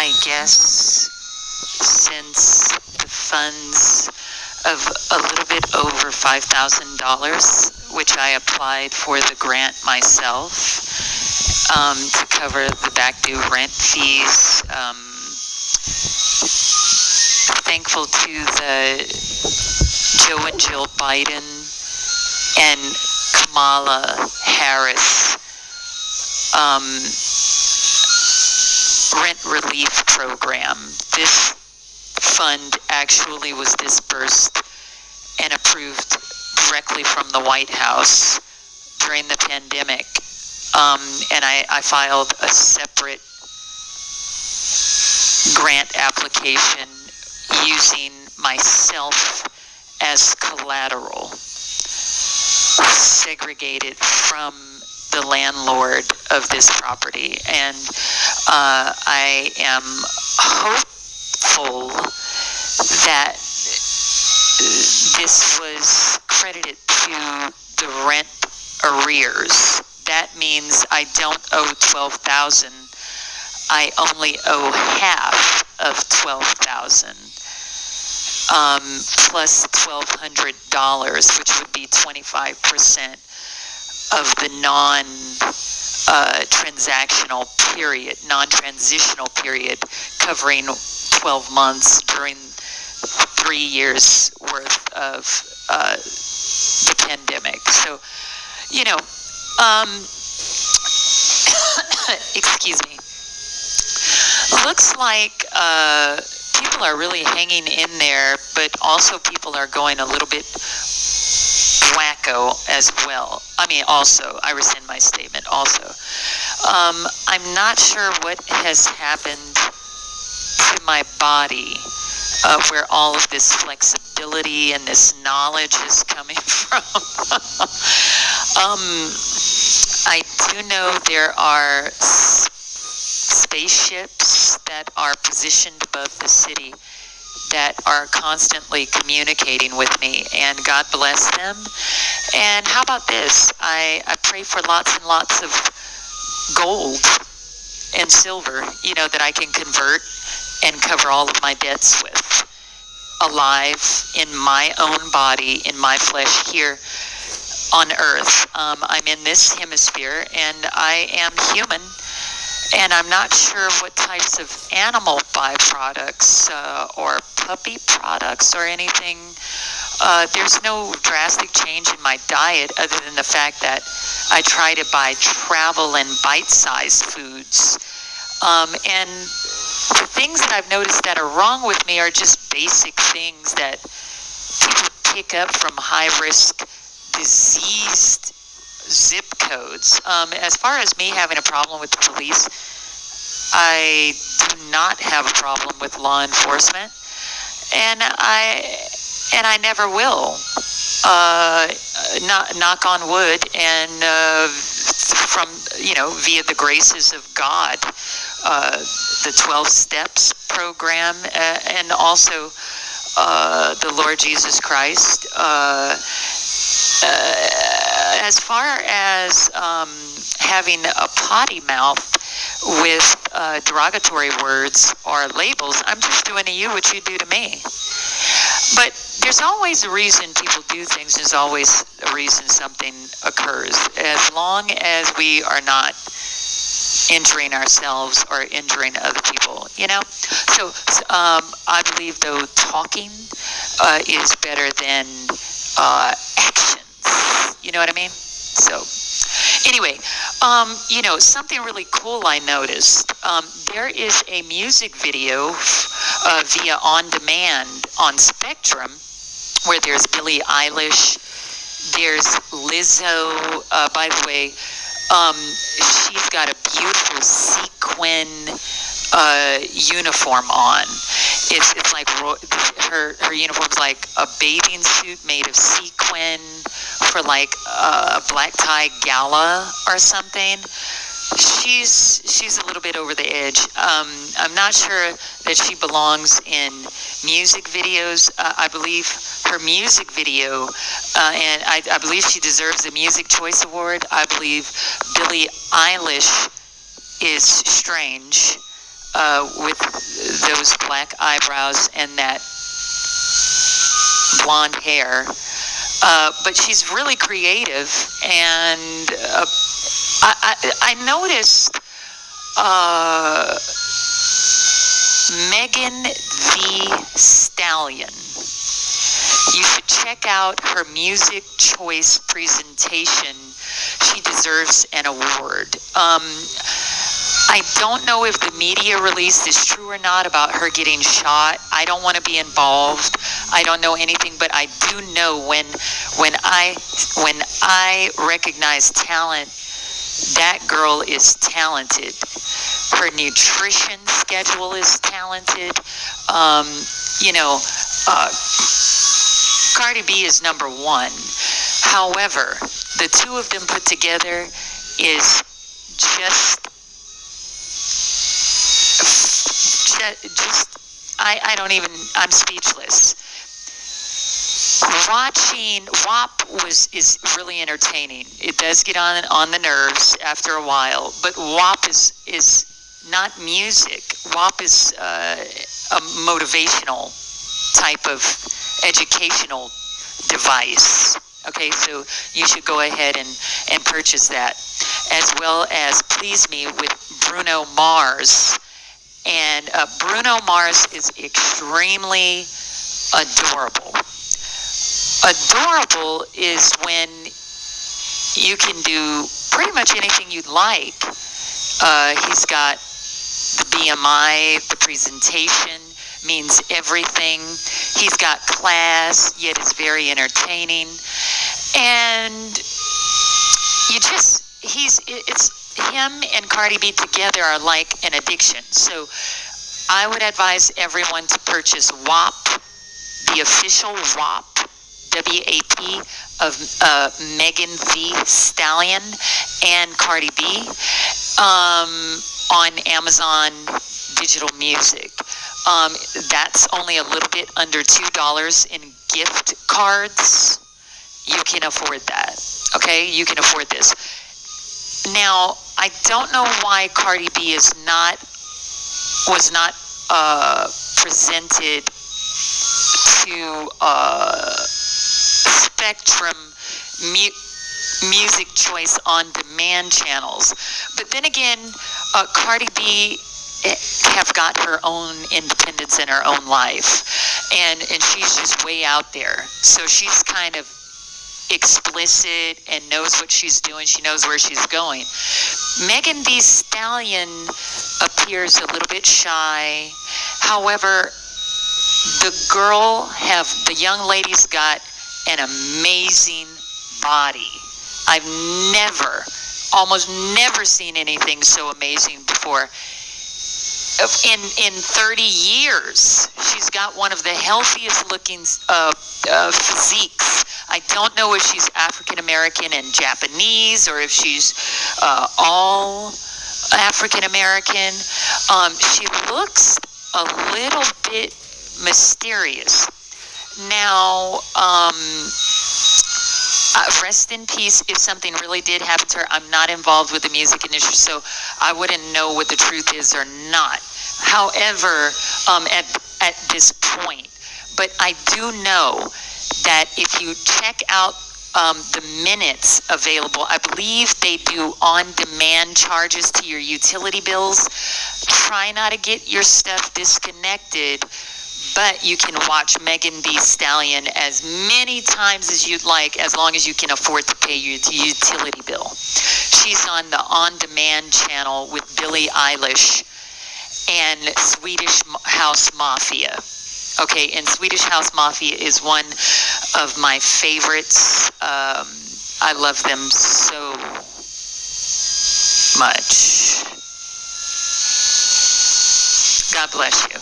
I guess since the funds of a little bit over $5,000, which I applied for the grant myself, to cover the back due rent fees. Thankful to the Joe and Jill Biden and Kamala Harris rent relief program. This fund actually was dispersed and approved directly from the White House during the pandemic. And I filed a separate grant application using myself as collateral, segregated from the landlord of this property. And I am hopeful that this was credited to the rent arrears. That means I don't owe $12,000. I only owe half of $12,000, plus $1,200, which would be 25% of the non-transitional period, covering 12 months during 3 years worth of the pandemic. So, excuse me. Looks like people are really hanging in there, but also people are going a little bit wacko as well. I rescind my statement also. I'm not sure what has happened to my body, where all of this flexibility and this knowledge is coming from. I do know there are spaceships that are positioned above the city that are constantly communicating with me, and God bless them. And how about this? I pray for lots and lots of gold and silver, that I can convert and cover all of my debts with, alive in my own body, in my flesh here on earth. I'm in this hemisphere and I am human, and I'm not sure what types of animal byproducts or puppy products or anything. There's no drastic change in my diet other than the fact that I try to buy travel and bite-sized foods. And the things that I've noticed that are wrong with me are just basic things that people pick up from high-risk diseased zip codes. As far as me having a problem with the police, I do not have a problem with law enforcement, and I never will. Knock on wood, and from via the graces of God, the 12 Steps program, and also the Lord Jesus Christ. As far as having a potty mouth with derogatory words or labels, I'm just doing to you what you do to me. But there's always a reason people do things. There's always a reason something occurs, as long as we are not injuring ourselves or injuring other people, So I believe, though, talking is better than actions. You know what I mean? So anyway, something really cool I noticed. There is a music video via On Demand on Spectrum, where there's Billie Eilish, there's Lizzo. By the way, she's got a beautiful sequin uniform on. It's like her uniform's like a bathing suit made of sequin for like a black tie gala or something. She's a little bit over the edge. I'm not sure that she belongs in music videos. I believe her music video, and I believe she deserves the Music Choice Award. I believe Billie Eilish is strange. with those black eyebrows and that blonde hair. But she's really creative, and I noticed Meghan the Stallion. You should check out her music choice presentation. She deserves an award. I don't know if the media release is true or not about her getting shot. I don't want to be involved. I don't know anything, but I do know when I recognize talent, that girl is talented. Her nutrition schedule is talented. Cardi B is number one. However, the two of them put together is just I don't even, I'm speechless. Watching WAP is really entertaining. It does get on the nerves after a while, but WAP is not music. WAP is a motivational type of educational device. Okay, so you should go ahead and purchase that, as well as Please Me with Bruno Mars. And Bruno Mars is extremely adorable. Adorable is when you can do pretty much anything you'd like. He's got the BMI, the presentation, means everything. He's got class, yet is very entertaining. And it's him and Cardi B together are like an addiction. So I would advise everyone to purchase WAP, the official WAP, WAP of Meghan the Stallion and Cardi B on Amazon Digital Music. That's only a little bit under $2 in gift cards. You can afford that. Okay, you can afford this. Now, I don't know why Cardi B was not presented to Spectrum Music Choice on Demand channels. But then again, Cardi B have got her own independence in her own life, and she's just way out there. So she's kind of explicit and knows what she's doing. She knows where she's going. Meghan the Stallion appears a little bit shy. However, the young lady's got an amazing body. I've almost never seen anything so amazing before. In 30 years, she's got one of the healthiest looking physiques. I don't know if she's African American and Japanese, or if she's all African American. She looks a little bit mysterious. Now, rest in peace if something really did happen to her. I'm not involved with the music industry, so I wouldn't know what the truth is or not. However, at this point, but I do know that if you check out the minutes available, I believe they do on-demand charges to your utility bills. Try not to get your stuff disconnected, but you can watch Meghan the Stallion as many times as you'd like, as long as you can afford to pay your utility bill. She's on the on-demand channel with Billie Eilish and Swedish House Mafia. Okay, and Swedish House Mafia is one of my favorites. I love them so much. God bless you.